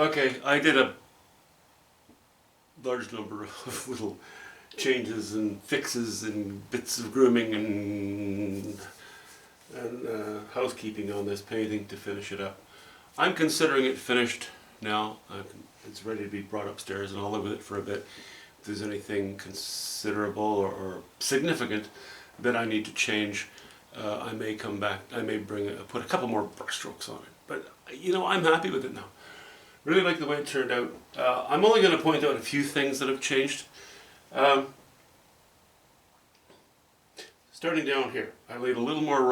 Okay, I did a large number of little changes and fixes and bits of grooming and housekeeping on this painting to finish it up. I'm considering it finished now. It's ready to be brought upstairs, and I'll live with it for a bit. If there's anything considerable or significant that I need to change, I may come back. I may put a couple more brush strokes on it. But you know, I'm happy with it now. Really like the way it turned out. I'm only going to point out a few things that have changed. Starting down here, I laid a little more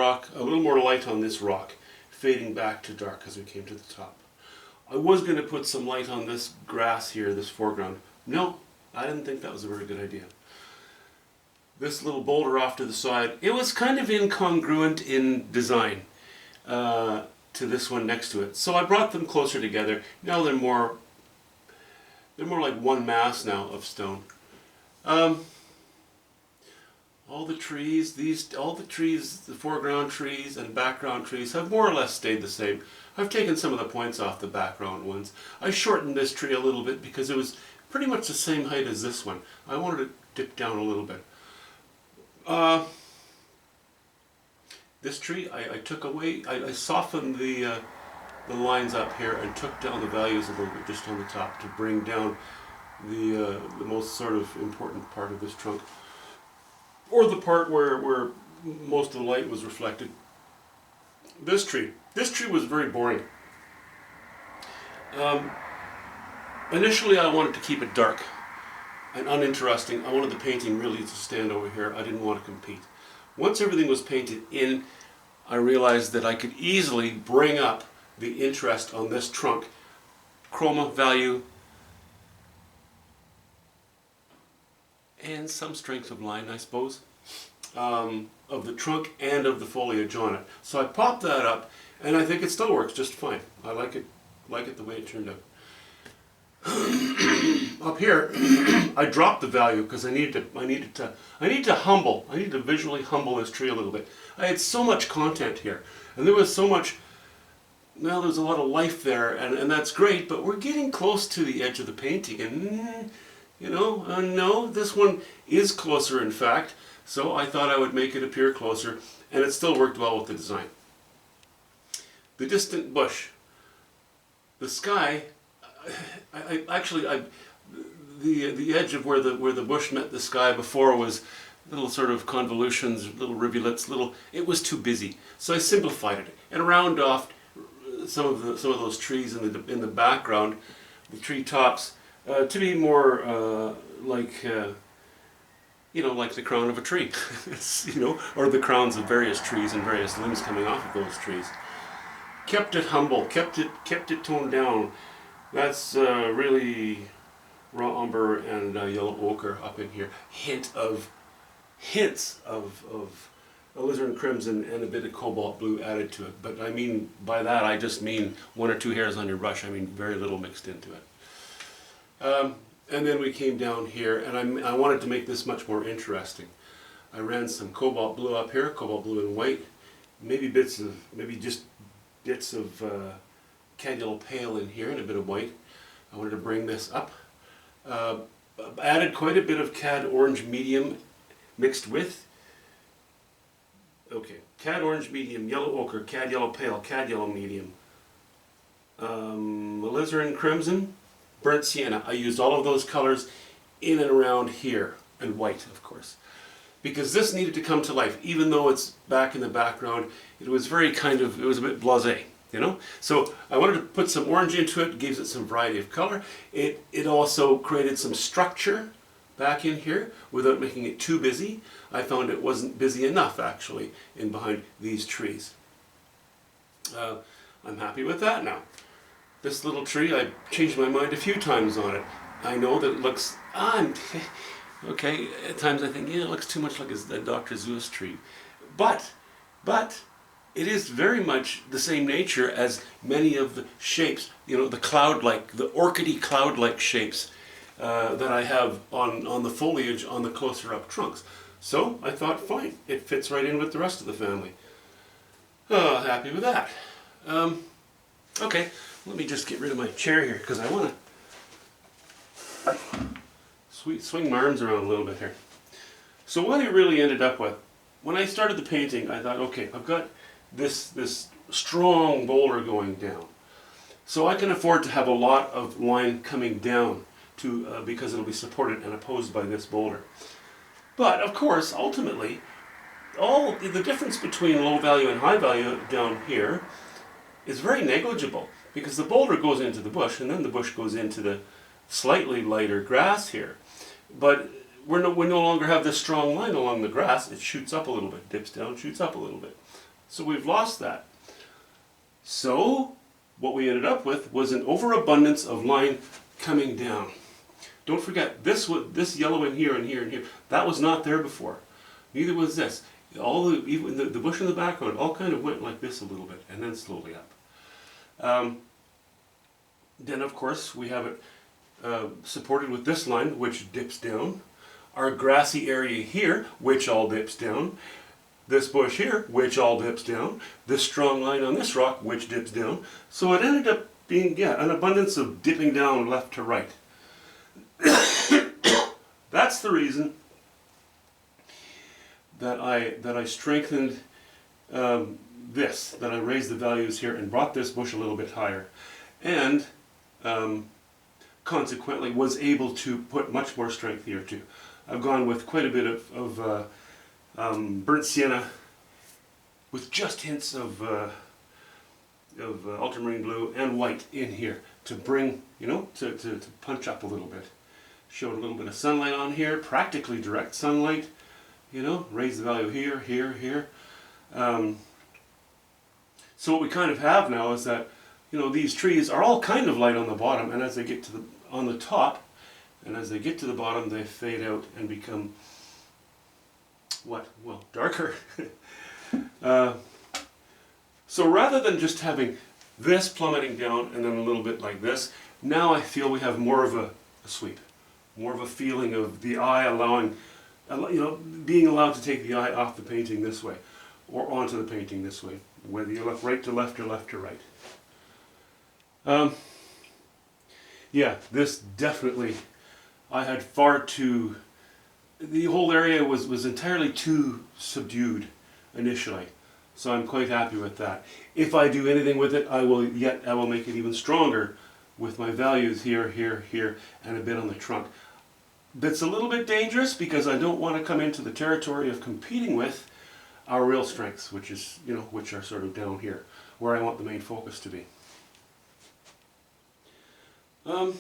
light on this rock, fading back to dark as we came to the top. I was going to put some light on this grass here, this foreground. No, I didn't think that was a very good idea. This little boulder off to the side, it was kind of incongruent in design to this one next to it. So I brought them closer together. Now they're more like one mass now of stone. All the trees, the foreground trees and background trees have more or less stayed the same. I've taken some of the points off the background ones. I shortened this tree a little bit because it was pretty much the same height as this one. I wanted to dip down a little bit. This tree, I took away, I softened the lines up here and took down the values a little bit just on the top to bring down the most sort of important part of this trunk, or the part where most of the light was reflected. This tree was very boring. Initially I wanted to keep it dark and uninteresting. I wanted the painting really to stand over here. I didn't want to compete. Once everything was painted in, I realized that I could easily bring up the interest on this trunk. Chroma value and some strength of line, I suppose, of the trunk and of the foliage on it. So I popped that up, and I think it still works just fine. I like it the way it turned out. Up here, I dropped the value because I need to visually humble this tree a little bit. I had so much content here, and there was so much. Well, there's a lot of life there, and that's great. But we're getting close to the edge of the painting, and you know, no, this one is closer, in fact. So I thought I would make it appear closer, and it still worked well with the design. The distant bush, the sky. The edge of where the bush met the sky before was little sort of convolutions, little rivulets, it was too busy. So I simplified it and round off some of those trees in the background, the tree tops, to be more like the crown of a tree, or the crowns of various trees and various limbs coming off of those trees. Kept it humble, kept it toned down. That's really raw umber and yellow ochre up in here. Hints of alizarin crimson and a bit of cobalt blue added to it. But I mean, by that I just mean one or two hairs on your brush. I mean very little mixed into it. And then we came down here, and I wanted to make this much more interesting. I ran some cobalt blue up here, cobalt blue and white, maybe just bits of cad yellow pale in here and a bit of white. I wanted to bring this up. Added quite a bit of cad orange medium mixed with, cad orange medium, yellow ochre, cad yellow pale, cad yellow medium, alizarin crimson, burnt sienna. I used all of those colors in and around here, and white, of course, because this needed to come to life. Even though it's back in the background, it was a bit blasé. So I wanted to put some orange into it, gives it some variety of color. It also created some structure back in here without making it too busy. I found it wasn't busy enough, actually, in behind these trees. I'm happy with that now. This little tree, I changed my mind a few times on it. I know that it looks, okay, at times I think, it looks too much like a Dr. Seuss tree. But it is very much the same nature as many of the shapes, the orchidy cloud-like shapes that I have on the foliage on the closer up trunks. So I thought, fine, it fits right in with the rest of the family. Happy with that. Okay, let me just get rid of my chair here because I want to swing my arms around a little bit here. So what I really ended up with, when I started the painting, I thought, okay, I've got this strong boulder going down. So I can afford to have a lot of line coming down to because it'll be supported and opposed by this boulder. But of course, ultimately, all the difference between low value and high value down here is very negligible because the boulder goes into the bush and then the bush goes into the slightly lighter grass here. But we no longer have this strong line along the grass. It shoots up a little bit, dips down, shoots up a little bit. So we've lost that. So what we ended up with was an overabundance of line coming down. Don't forget, this yellow in here and here and here, that was not there before. Neither was this. Even the bush in the background all kind of went like this a little bit and then slowly up. Then of course we have it supported with this line which dips down. Our grassy area here which all dips down. This bush here which all dips down. This strong line on this rock which dips down. So it ended up being an abundance of dipping down left to right. That's the reason that I strengthened that I raised the values here and brought this bush a little bit higher, and consequently was able to put much more strength here too. I've gone with quite a bit of burnt sienna with just hints of ultramarine blue and white in here to bring, to punch up a little bit. Showed a little bit of sunlight on here, practically direct sunlight, raise the value here, here, here. So what we kind of have now is that, these trees are all kind of light on the bottom, and as they get on the top, and as they get to the bottom, they fade out and become, darker. So rather than just having this plummeting down and then a little bit like this, now I feel we have more of a sweep. More of a feeling of the eye being allowed to take the eye off the painting this way, or onto the painting this way, whether you look right to left or left to right. This definitely, I had the whole area was entirely too subdued initially, so I'm quite happy with that. If I do anything with it, I will make it even stronger with my values here, here, here, and a bit on the trunk. That's a little bit dangerous because I don't want to come into the territory of competing with our real strengths, which are sort of down here, where I want the main focus to be. I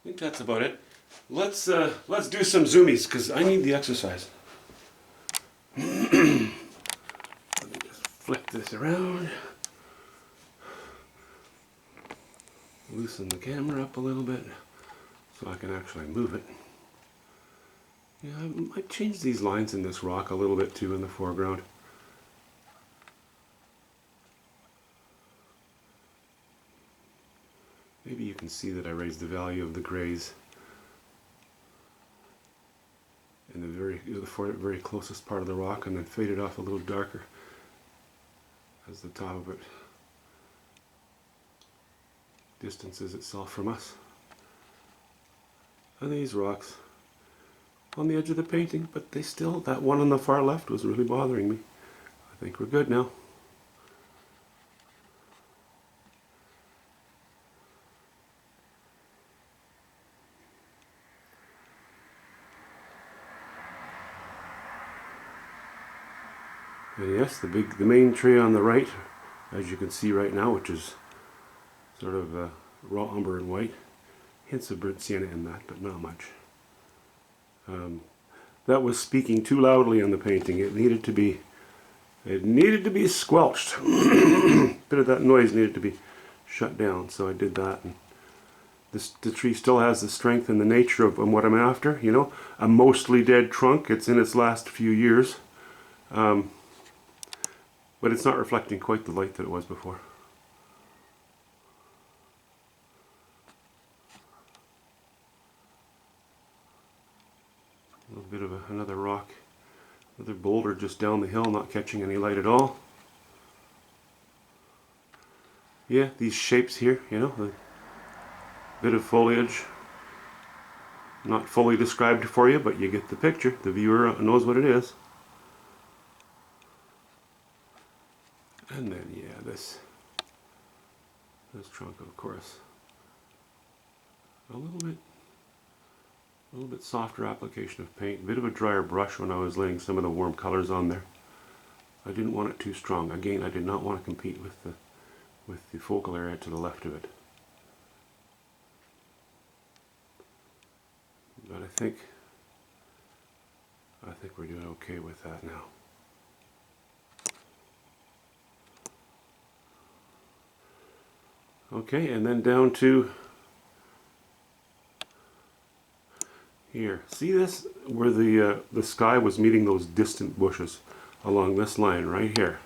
think that's about it. Let's do some zoomies because I need the exercise. Let me just flip this around. Loosen the camera up a little bit so I can actually move it. I might change these lines in this rock a little bit too in the foreground. Maybe you can see that I raised the value of the grays in the very closest part of the rock and then faded off a little darker as the top of it distances itself from us. And these rocks on the edge of the painting, but that one on the far left was really bothering me. I think we're good now. And yes, the main tree on the right, as you can see right now, which is sort of raw umber and white, hints of burnt sienna in that, but not much. That was speaking too loudly on the painting. It needed to be squelched. A bit of that noise needed to be shut down, so I did that. And the tree still has the strength and the nature of what I'm after. A mostly dead trunk. It's in its last few years. But it's not reflecting quite the light that it was before. A little bit of another rock, another boulder just down the hill, not catching any light at all. yeah, these shapes here, you know, a bit of foliage. Not fully described for you, but you get the picture. The viewer knows what it is. And then, yeah, this trunk, of course, a little bit softer application of paint, a bit of a drier brush when I was laying some of the warm colors on there. I didn't want it too strong. Again, I did not want to compete with the focal area to the left of it. But I think we're doing okay with that now. Okay, and then down to here. See this? Where the sky was meeting those distant bushes along this line right here.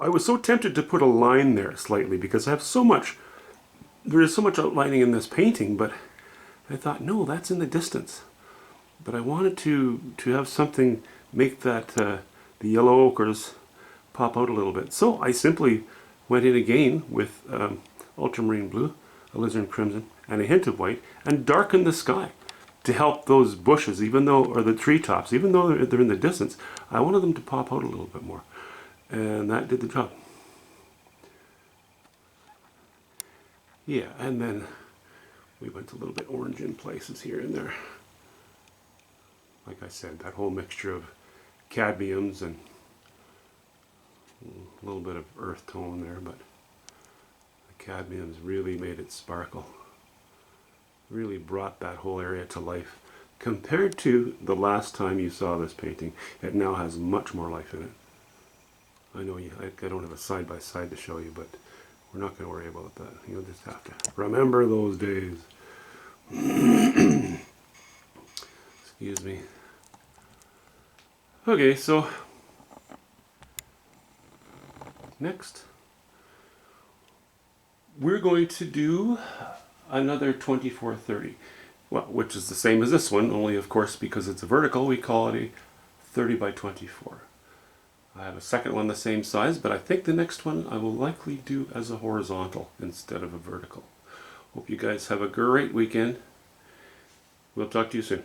I was so tempted to put a line there slightly because I have so much, there is so much outlining in this painting, but I thought, no, that's in the distance. But I wanted to have something make that the yellow ochres pop out a little bit. So I simply went in again with ultramarine blue, alizarin crimson, and a hint of white, and darkened the sky to help those bushes, even though, or the treetops, even though they're in the distance, I wanted them to pop out a little bit more. And that did the job. Yeah, and then we went a little bit orange in places here and there. Like I said, that whole mixture of cadmiums and a little bit of earth tone there, but the cadmiums really made it sparkle. Really brought that whole area to life. Compared to the last time you saw this painting, it now has much more life in it. I know I don't have a side-by-side to show you, but we're not going to worry about that. You'll just have to remember those days. Excuse me. Okay, so next we're going to do another 2430, well, which is the same as this one, only of course because it's a vertical we call it a 30 by 24. I have a second one the same size, but I think the next one I will likely do as a horizontal instead of a vertical. Hope you guys have a great weekend. We'll talk to you soon.